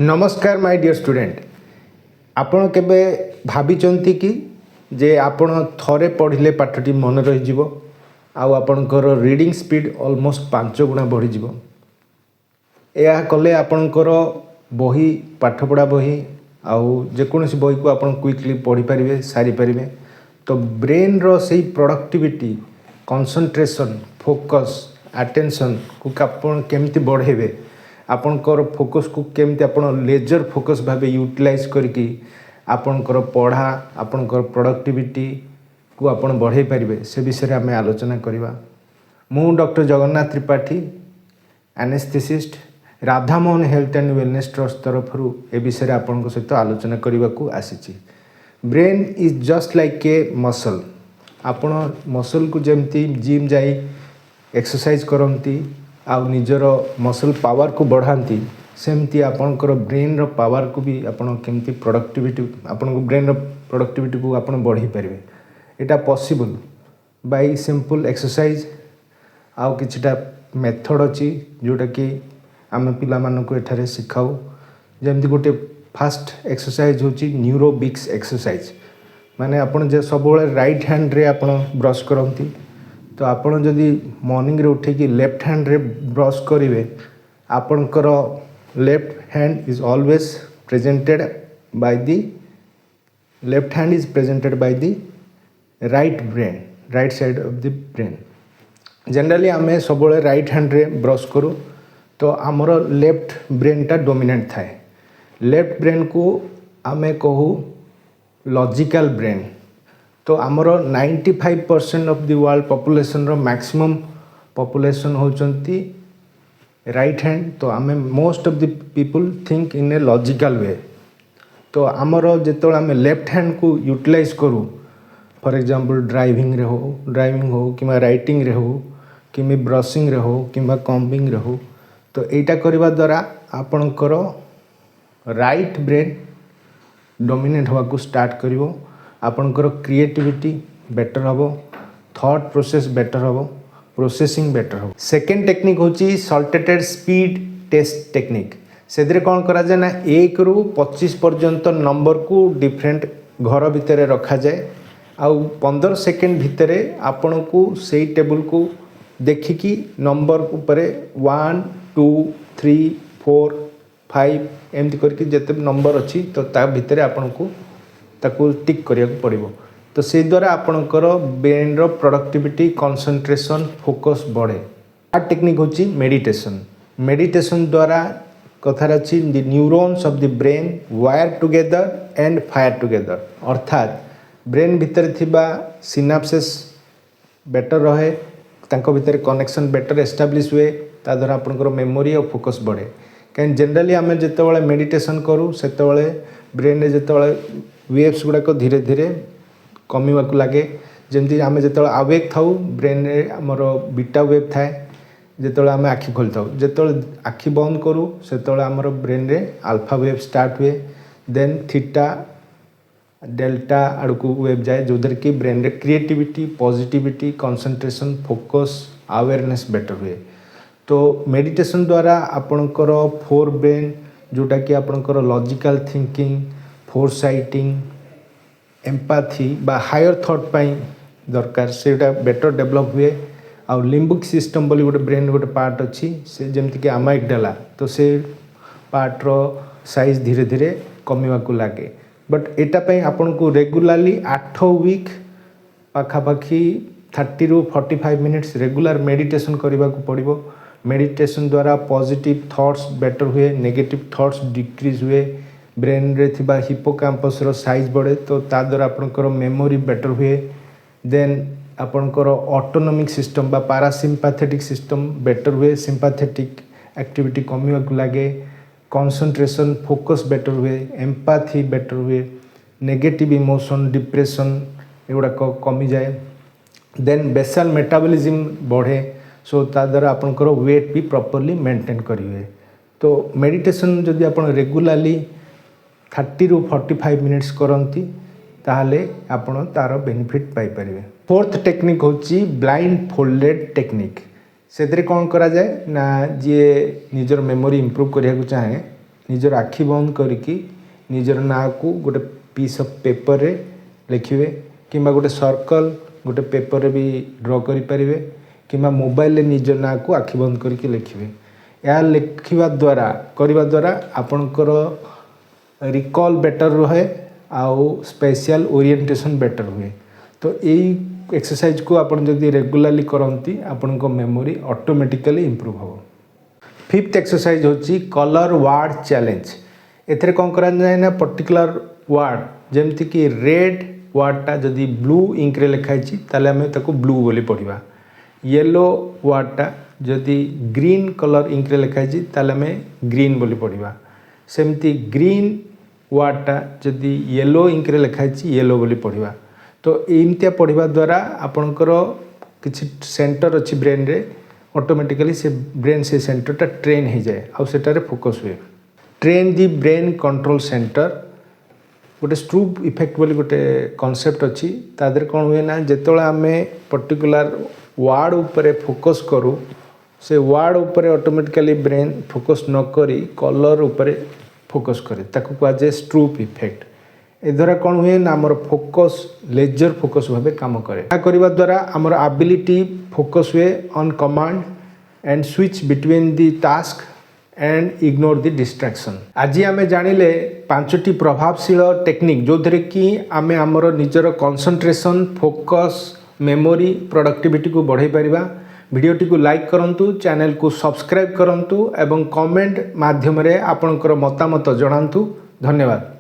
नमस्कार my dear student. आपण केबे भाबिचंती कि जे आपण थरे पढ़िले पाठटी मन रही जिवो आउ आपणकर रीडिंग स्पीड ऑलमोस्ट 5 गुणा बढ़ी जिवो। या कले आपणकर बही पाठपढ़ा बही आउ जेकोसी बही को आपण क्विकली पढ़ी पारिबे सारी पारिबे। तो ब्रेन रो सही प्रोडक्टिविटी कंसंट्रेशन फोकस अटेंशन को आपण केमती बढ़ेबे आपणकर फोकस को केमती आपण लेजर फोकस भाबे यूटिलाइज करके आपणकर पढ़ा आपणकर प्रोडक्टिविटी को आपण बढ़े पारिबे से विषय आम आलोचना करवा। मु doctor Jagannath Tripathi anaesthetist Radhamohan health and wellness trust तरफ ए विषय आपण सहित आलोचना करने को आसी। Brain is just like a muscle. आपण मसल को जमती जिम जाई एक्सरसाइज करती आउ निजर मसल पावर को बढ़ाती सेमती आपणकर ब्रेन रो पावर को भी आपण केमती प्रोडक्टिविटी आपण ब्रेन रो प्रोडक्टिविटी को आपण बढ़ी पारिबे। एटा पॉसिबल बाय सिंपल एक्सरसाइज आउ किछटा मेथड अछि जोटा कि आम पिला मानक एठारे सिखाऊ। जमती गोटे फास्ट एक्सरसाइज होची न्यूरोबिक्स एक्सरसाइज माने आपण जे सब राइट हैंड रे आपण ब्रश करंती तो आपण जदि मॉर्निंग रे उठे कि लेफ्ट हैंड रे ब्रश करिवे आपणकर left hand is always presented by the left hand is presented by the right side of the brain. Generally आम सब राइट हैंड रे ब्रश करूँ तो आमर लेफ्ट ब्रेन टा डोमिनेंट थाए। लेफ्ट ब्रेन को आम कहू लॉजिकल ब्रेन। तो आमर 95% ऑफ द वर्ल्ड पॉपुलेशन रो मैक्सिमम पॉपुलेशन होचंती राइट हैंड। तो आम most of the people think in a logical way. तो आमर जो आम लेफ्ट हैंड को यूटिलाइज करूँ फॉर एग्जांपल ड्राइविंग हो कि राइटिंग रे हो कि ब्रशिंग रे हो कि कॉम्बिंग रे हो तो यहाँ करने द्वारा आपणकर राइट ब्रेन डोमिनेट होगा को स्टार्ट करिवो। आपणकर क्रिएटिविटी बेटर हबो थॉट प्रोसेस बेटर हबो प्रोसेसिंग बेटर हबो। सेकेंड टेक्निक होची सॉल्टेटेड स्पीड टेस्ट टेक्निक। से कौन करा जाए ना 1 ରୁ 25 पर्यंत नंबर को डिफरेंट घर भितर रखा जाए आउ 15 सेकेंड भितर आपण को सही टेबल को देखिकी नंबर उपरे 1 2 3 4 5 एमती करके जिते नंबर अच्छी तो ता भितर आपण को ताको टिक करिया पड़िबो। तो से द्वारा आपणकर ब्रेन रो प्रोडक्टिविटी कंसंट्रेशन फोकस बढ़े। आ टेक्निक होची मेडिटेशन। मेडिटेशन द्वारा कथार अच्छी the neurons of the brain wire together and fire together अर्थात ब्रेन भितर थिबा सिनाप्सेस बेटर रहे तांको भितर कनेक्शन बेटर एस्टाब्लिश हुए ता द्वारा आपणकर मेमोरी और फोकस बढ़े। कहीं जनरली आम जिते मेडिटेशन करूँ से ब्रेन जिते वेव्स गुड़ाक धीरे धीरे कमिवा को लगे। जमती आम जो आवेक थाउ ब्रेन रे आमर बीटा वेव थाए जो आम आखि खोली था जो आखि बंद करूँ से आमर ब्रेन रे अल्फा वेव स्टार्ट हुए देन थीटा डेल्टा आड़ को वेव जाए जो कि ब्रेन रे creativity positivity concentration focus awareness better हुए। तो मेडिटेशन द्वारा आपणकर फोर ब्रेन जोटा कि आपणकर लॉजिकल थिंकिंग फोरसाइटिंग एम्पाथी बा हायर थॉट पाई दरकार सेटा बेटर डेवलप हुए। आउ लिम्बिक सिस्टम बोली गोटे ब्रेन गोटे पार्ट अच्छी से जमती कि अमाइगडाला तो से पार्ट रो साइज धीरे धीरे कमिवा को लगे। बट एटा आपन को रेगुलाली 8 वीक पाखापाखि 30 ରୁ 45 मिनिट्स रेगुलर मेडिटेशन करने को पड़ो। मेडिटेशन द्वारा पॉजिटिव थॉट्स बेटर हुए नेगेटिव थॉट्स डिक्रीज हुए ब्रेन रे थिबा हिपोकाम्पस रो साइज बढ़े तो ता द्वारा आपनकर मेमोरी बेटर हुए। देन आपनकर ऑटोनॉमिक सिस्टम बा पैरासिम्पैथेटिक सिस्टम बेटर हुए सिंपैथेटिक एक्टिविटी कमिवा को लगे कंसंट्रेशन फोकस बेटर हुए एम्पाथी बेटर हुए नेगेटिव इमोशन डिप्रेशन एगुड़ाक कमी जाए। देन बेसल मेटाबॉलिज्म बढ़े सो ता द्वारा आपनकर वेट भी प्रॉपर्ली मेंटेन करिवे। तो मेडिटेशन जदि आपण रेगुलाली 30 ରୁ 45 मिनिट्स करती ताहले आपण तार बेनिफिट पाई परिवे। फोर्थ टेक्निक होची ब्लाइंड फोल्डेड टेक्निक। से कौन करा जाए ना जी निजर मेमोरी इंप्रूव करिया को चाहे निजर आखि बंद करके निजर ना को गोटे पीस ऑफ पेपर रे लिखिवे किंबा गोटे सर्कल गोटे पेपर रे भी ड्रॉ करि परिवे किंबा मोबाइल रे निजर ना को आखि बंद करके लिखिवे। या लिखिवा द्वारा करवा द्वारा आपणकर रिकॉल बेटर रहे आउ स्पेशल ओरिएंटेशन बेटर हुए। तो यही एक्सरसाइज को आपण जदि रेगुलरली करंती आपण को मेमोरी ऑटोमेटिकली इंप्रूव हो। फिफ्थ एक्सरसाइज होची कलर वर्ड चैलेंज। एथरे कौन करा जाए ना पर्टिकुलर वर्ड जेमती कि रेड वर्डटा जदि ब्लू इंक रे लिखाई ताले आम ताको ब्लू बोली पढ़ा। येलो वर्डटा जदि ग्रीन कलर इंक रे लिखाई ताले आम ग्रीन बोली पढ़ा। सेमती ग्रीन वर्डटा जदि येलो इंक रे लिखाई येलो बोली पढ़ा। तो एमतिया पढ़ा द्वारा आपणकर किसी सेंटर अच्छी ब्रेन रे ऑटोमेटिकली से ब्रेन से सेंटरटा ट्रेन हो जाए आउ सेटारे फोकस हुए। ट्रेन दी ब्रेन कंट्रोल सेंटर गोटे स्ट्रूप इफेक्ट बोली गोटे कॉन्सेप्ट अच्छी तादर कौन हुए ना जिते आम पर्टिकुलर वर्ड उपरे फोकस करूँ से वर्ड उपरे ऑटोमेटिकली ब्रेन फोकस न करी कलर उपरे फोकस करे ताको कहा जाए स्ट्रूप इफेक्ट। ए द्वारा कौन हुए ना आमर फोकस लेजर फोकस भाव काम करे। करने द्वारा आमर एबिलिटी फोकस हुए on command and switch between the task and ignore the distraction. आज आम जानिले 5टी प्रभावशील टेक्निक जो थरे कि आमे आमर निजर कंसंट्रेशन फोकस मेमोरी प्रोडक्टिविटी को बढ़ाई पारिबा। वीडियोटी को लाइक करंतु, चैनल को सब्सक्राइब करंतु एवं कमेंट माध्यम रे आपनकर मतामत जणांतु। धन्यवाद।